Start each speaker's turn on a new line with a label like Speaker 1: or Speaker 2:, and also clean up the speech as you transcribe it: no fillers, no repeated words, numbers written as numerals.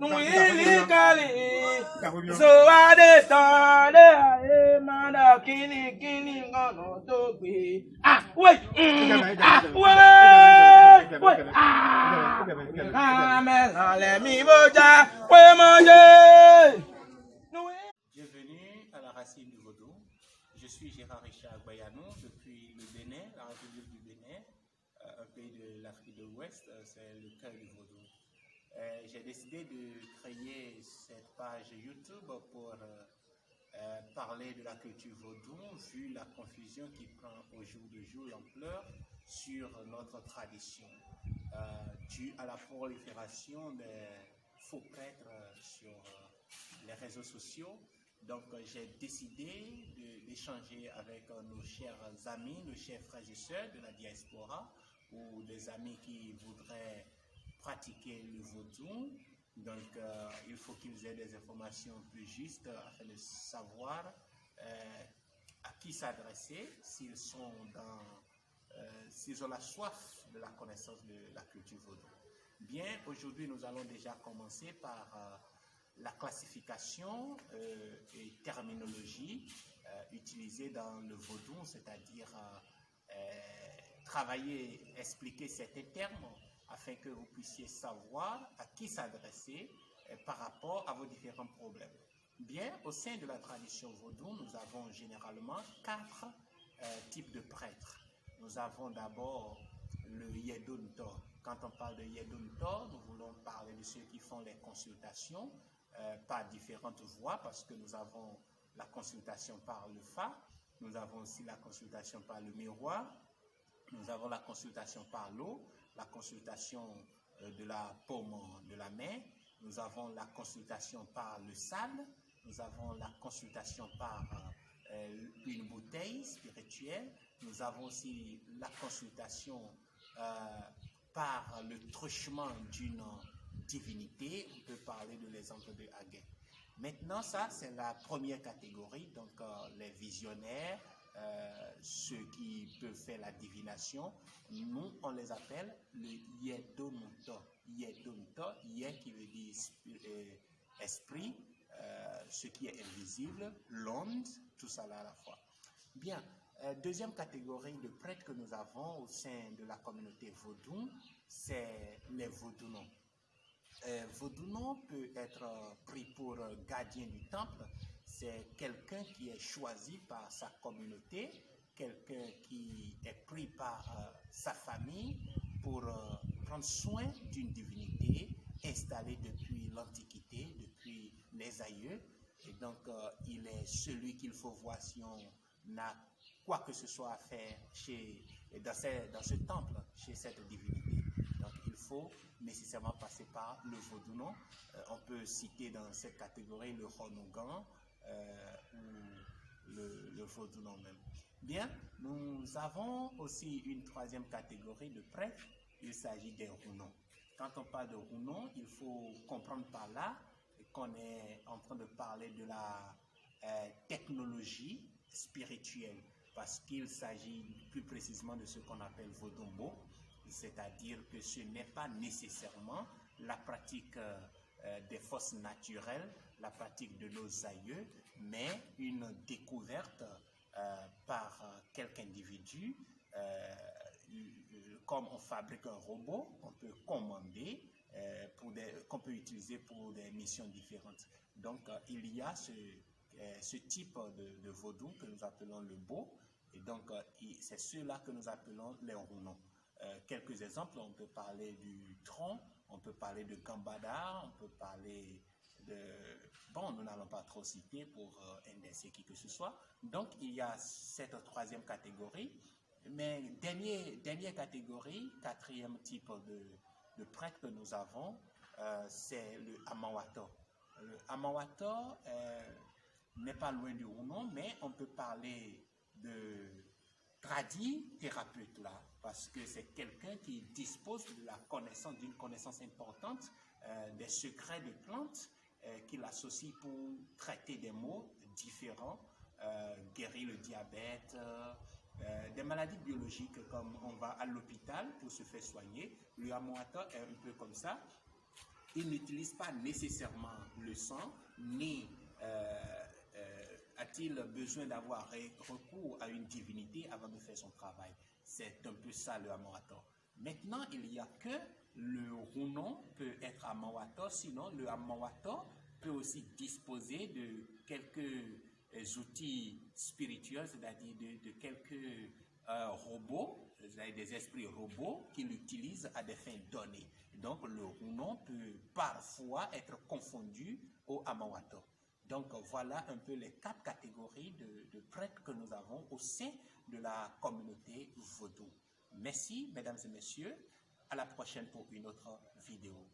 Speaker 1: Nuili kali, so ade tande, mana kini ngono tobi. Ah, wait, wait, let me moja, we manger.
Speaker 2: Bienvenue à la Racine du Vaudou. Je suis Gérard Richard Bayano depuis le Bénin, la République du Bénin, un pays de l'Afrique de l'Ouest, c'est le cœur du Vaudou. J'ai décidé de créer cette page YouTube pour parler de la culture vaudou, vu la confusion qui prend au jour le jour l'ampleur sur notre tradition, due à la prolifération des faux prêtres sur les réseaux sociaux. Donc j'ai décidé d'échanger avec nos chers amis, nos chers frères et sœurs de la diaspora, ou des amis qui voudraient pratiquer le vaudou. Donc il faut qu'ils aient des informations plus justes afin de savoir à qui s'adresser s'ils sont s'ils ont la soif de la connaissance de la culture vaudou. Bien, aujourd'hui nous allons déjà commencer par la classification et terminologie utilisée dans le vaudou, c'est-à-dire travailler, expliquer certains termes afin que vous puissiez savoir à qui s'adresser par rapport à vos différents problèmes. Bien, au sein de la tradition vaudou, nous avons généralement 4 types de prêtres. Nous avons d'abord le Yedunto. Quand on parle de Yedunto, nous voulons parler de ceux qui font les consultations par différentes voies, parce que nous avons la consultation par le Fa, nous avons aussi la consultation par le miroir, nous avons la consultation par l'eau, la consultation de la paume de la main, nous avons la consultation par le sable, nous avons la consultation par une bouteille spirituelle, nous avons aussi la consultation par le truchement d'une divinité. On peut parler de l'exemple de Haggai. Maintenant, ça, c'est la première catégorie, donc les visionnaires, ceux qui peuvent faire la divination. Nous, on les appelle le Yedunto. Yedunto, Yed qui veut dire esprit, ce qui est invisible, l'onde, tout ça là à la fois. Bien, deuxième catégorie de prêtres que nous avons au sein de la communauté vaudou, c'est les vaudounos. Vaudounon peut être pris pour gardien du temple. C'est quelqu'un qui est choisi par sa communauté, quelqu'un qui est pris par sa famille pour prendre soin d'une divinité installée depuis l'Antiquité, depuis les aïeux. Et donc, il est celui qu'il faut voir si on a quoi que ce soit à faire dans ce temple, chez cette divinité. Donc, il faut nécessairement passer par le vaudounon. On peut citer dans cette catégorie le Honogan ou le vaudounon même. Bien, nous avons aussi une troisième catégorie de prêtres. Il s'agit des rounons. Quand on parle de rounons, il faut comprendre par là qu'on est en train de parler de la technologie spirituelle, parce qu'il s'agit plus précisément de ce qu'on appelle Vodumbo, c'est-à-dire que ce n'est pas nécessairement la pratique des forces naturelles, la pratique de nos aïeux, mais une découverte par quelque individu. Comme on fabrique un robot, on peut commander, qu'on peut utiliser pour des missions différentes. Donc, il y a ce type de vaudou que nous appelons le beau, et donc c'est ceux-là que nous appelons les rounons. Quelques exemples, on peut parler du tronc, on peut parler de gambada, on peut parler de... Bon, nous n'allons pas trop citer pour indexer qui que ce soit. Donc, il y a cette troisième catégorie. Mais dernière catégorie, quatrième type de prêtre que nous avons, c'est le Amawato. Le Amawato n'est pas loin du rounon, mais on peut parler de tradithérapeute là, parce que c'est quelqu'un qui dispose de la connaissance, d'une connaissance importante des secrets des plantes qu'il associe pour traiter des maux différents, guérir le diabète, des maladies biologiques comme on va à l'hôpital pour se faire soigner. Le Amawato est un peu comme ça. il n'utilise pas nécessairement le sang, ni a-t-il besoin d'avoir recours à une divinité avant de faire son travail. C'est un peu ça le Amawato. Maintenant, il n'y a que le Runon peut être Amawato, sinon le Amawato peut aussi disposer de quelques outils spirituels, c'est-à-dire de quelques robots, c'est-à-dire des esprits robots qu'il utilise à des fins données. Donc le Runon peut parfois être confondu au Amawato. Donc voilà un peu les 4 catégories de prêtres que nous avons au sein de la communauté vaudou. Merci mesdames et messieurs, à la prochaine pour une autre vidéo.